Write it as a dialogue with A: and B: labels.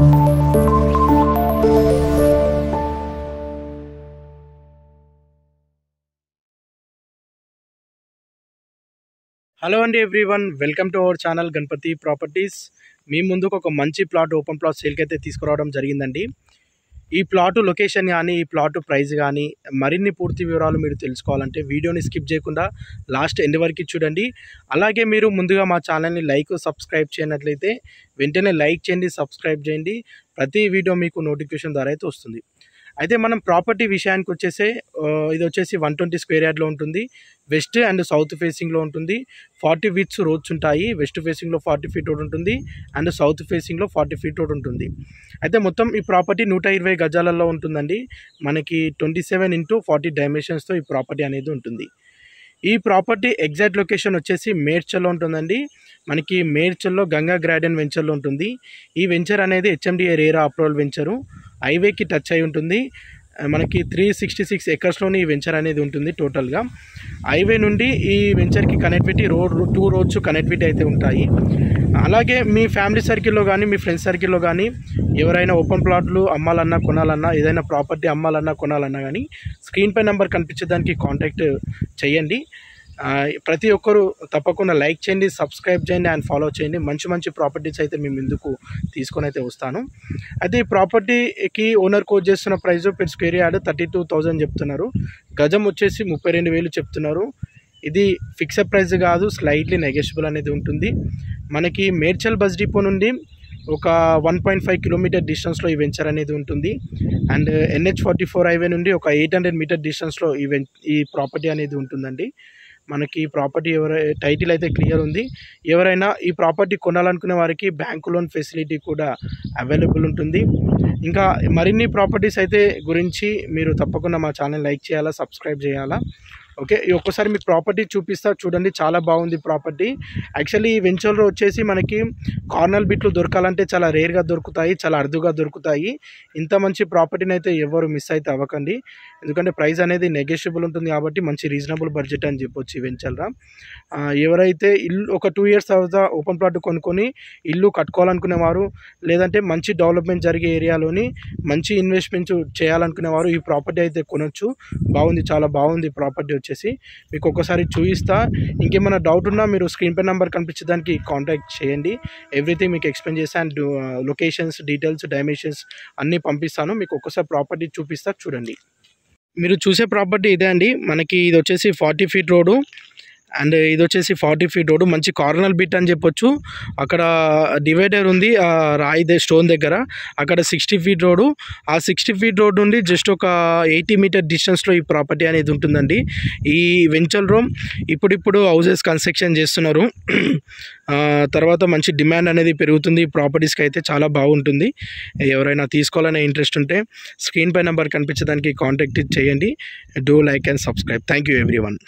A: Hello అండి everyone, welcome to our channel Ganapathi properties. మీ ముందుకు ఒక మంచి ప్లాట్, ఓపెన్ ప్లాట్ సేల్కి అయితే తీసుకురావడం జరిగిందండి. ఈ ప్లాట్ లొకేషన్ కానీ, ఈ ప్లాట్ ప్రైస్ కానీ, మరిన్ని పూర్తి వివరాలు మీరు తెలుసుకోవాలంటే వీడియోని స్కిప్ చేయకుండా లాస్ట్ ఎండ్ వరకు చూడండి. అలాగే మీరు ముందుగా మా ఛానల్ని సబ్స్క్రైబ్ చేయనట్లయితే వెంటనే లైక్ చేయండి, సబ్స్క్రైబ్ చేయండి. ప్రతి వీడియో మీకు నోటిఫికేషన్ ద్వారా అయితే వస్తుంది. అయితే మనం ప్రాపర్టీ విషయానికి వచ్చేసి ఇది వచ్చేసి 120 స్క్వేర్ యార్డ్లో ఉంటుంది. వెస్ట్ అండ్ సౌత్ ఫేసింగ్లో ఉంటుంది. 40 ఫీట్స్ రోడ్స్ ఉంటాయి. వెస్ట్ ఫేసింగ్లో 40 ఫీట్ రోడ్ ఉంటుంది అండ్ సౌత్ ఫేసింగ్లో 40 ఫీట్ రోడ్ ఉంటుంది. అయితే మొత్తం ఈ ప్రాపర్టీ 120 గజాలలో ఉంటుందండి. మనకి 27x40 డైమెన్షన్స్తో ఈ ప్రాపర్టీ అనేది ఉంటుంది. ఈ ప్రాపర్టీ ఎగ్జాక్ట్ లొకేషన్ వచ్చేసి మేడ్చల్లో ఉంటుందండి. మనకి మేడ్చల్లో గంగా గ్రాడెన్ వెంచర్లో ఉంటుంది. ఈ వెంచర్ అనేది హెచ్ఎండిఏ రేరా అప్రూవల్ వెంచరు. హైవేకి టచ్ అయి ఉంటుంది. మనకి 366 ఎకర్స్లోని ఈ వెంచర్ అనేది ఉంటుంది. టోటల్గా హైవే నుండి ఈ వెంచర్కి కనెక్టివిటీ 2 రోడ్స్ కనెక్టివిటీ అయితే ఉంటాయి. అలాగే మీ ఫ్యామిలీ సర్కిల్లో కానీ, మీ ఫ్రెండ్స్ సర్కిల్లో కానీ ఎవరైనా ఓపెన్ ప్లాట్లు అమ్మాలన్నా, కొనాలన్నా, ఏదైనా ప్రాపర్టీ అమ్మాలన్నా, కొనాలన్నా కానీ స్క్రీన్ పై నెంబర్ కనిపించేదానికి కాంటాక్ట్ చేయండి. ప్రతి ఒక్కరూ తప్పకుండా లైక్ చేయండి, సబ్స్క్రైబ్ చేయండి అండ్ ఫాలో చేయండి. మంచి మంచి ప్రాపర్టీస్ అయితే మేము ముందుకు తీసుకొని అయితే వస్తాను. అయితే ఈ ప్రాపర్టీకి ఓనర్ కోట్ చేస్తున్న ప్రైస్ పెర్ స్క్వేర్ యార్డ్ 32,000 చెప్తున్నారు. గజం వచ్చేసి 32,000 చెప్తున్నారు. ఇది ఫిక్స్డ్ ప్రైస్ కాదు, స్లైట్లీ నెగోషియబుల్ అనేది ఉంటుంది. మనకి మేడ్చల్ బస్ డిపో నుండి ఒక 1.5 కిలోమీటర్ డిస్టెన్స్లో ఈ వెంచర్ అనేది ఉంటుంది. అండ్ NH44 హైవే నుండి ఒక 800 మీటర్ డిస్టెన్స్లో ఈ ప్రాపర్టీ అనేది ఉంటుందండి. మనకి ప్రాపర్టీ టైటిల్ అయితే క్లియర్ ఉంది. ఎవరైనా ఈ ప్రాపర్టీ కొనాలనుకునే వారికి బ్యాంక్ లోన్ ఫెసిలిటీ కూడా అవైలబుల్ ఉంటుంది. ఇంకా మరిన్ని ప్రాపర్టీస్ అయితే గురించి మీరు తప్పకుండా మా ఛానల్ లైక్ చేయాలా, సబ్స్క్రైబ్ చేయాలా. ఓకే, ఒక్కసారి మీకు ప్రాపర్టీ చూపిస్తా చూడండి. చాలా బాగుంది ప్రాపర్టీ. యాక్చువల్లీ ఈ వెంచర్లో వచ్చేసి మనకి కార్నర్ బిట్లు దొరకాలంటే చాలా రేర్గా దొరుకుతాయి, చాలా అరుదుగా దొరుకుతాయి. ఇంత మంచి ప్రాపర్టీని అయితే ఎవరు మిస్ అయితే అవ్వకండి. ఎందుకంటే ప్రైస్ అనేది నెగోషియబుల్ ఉంటుంది కాబట్టి మంచి రీజనబుల్ బడ్జెట్ అని చెప్పొచ్చు ఈ వెంచర్లో. ఎవరైతే ఇల్లు ఒక 2 ఇయర్స్ తర్వాత ఓపెన్ ప్లాట్ కొనుక్కొని ఇల్లు కట్టుకోవాలనుకునేవారు, లేదంటే మంచి డెవలప్మెంట్ జరిగే ఏరియాలోని మంచి ఇన్వెస్ట్మెంట్ చేయాలనుకునేవారు ఈ ప్రాపర్టీ అయితే కొనొచ్చు. బాగుంది, చాలా బాగుంది ప్రాపర్టీ వచ్చేసి. మీకు ఒకసారి చూపిస్తా. ఇంకేమైనా డౌట్ ఉన్నా మీరు స్క్రీన్ పై నెంబర్ కనిపించడానికి కాంటాక్ట్ చేయండి. ఎవ్రీథింగ్ మీకు ఎక్స్ప్లెయిన్ చేస్తాను. అండ్ లొకేషన్స్, డీటెయిల్స్, డైమెన్షన్స్ అన్నీ పంపిస్తాను. మీకు ఒక్కసారి ప్రాపర్టీ చూపిస్తా చూడండి. మీరు చూసే ప్రాపర్టీ ఇదే అండి. మనకి ఇది వచ్చేసి 40 ఫీట్ రోడ్డు అండ్ ఇది వచ్చేసి 40 ఫీట్ రోడ్డు. మంచి కార్నర్ బిట్ అని చెప్పొచ్చు. అక్కడ డివైడర్ ఉంది రాయి స్టోన్ దగ్గర. అక్కడ 60 ఫీట్ రోడ్డు. ఆ 60 ఫీట్ రోడ్ నుండి జస్ట్ ఒక 80 మీటర్ డిస్టెన్స్లో ఈ ప్రాపర్టీ అనేది ఉంటుందండి. ఈ వెంచర్ రూమ్ ఇప్పుడిప్పుడు హౌసెస్ కన్స్ట్రక్షన్ చేస్తున్నారు. తర్వాత మంచి డిమాండ్ అనేది పెరుగుతుంది. ఈ ప్రాపర్టీస్కి అయితే చాలా బాగుంటుంది. ఎవరైనా తీసుకోవాలనే ఇంట్రెస్ట్ ఉంటే స్క్రీన్ పై నెంబర్ కనిపించడానికి కాంటాక్ట్ చేయండి. Do like and subscribe. Thank you everyone.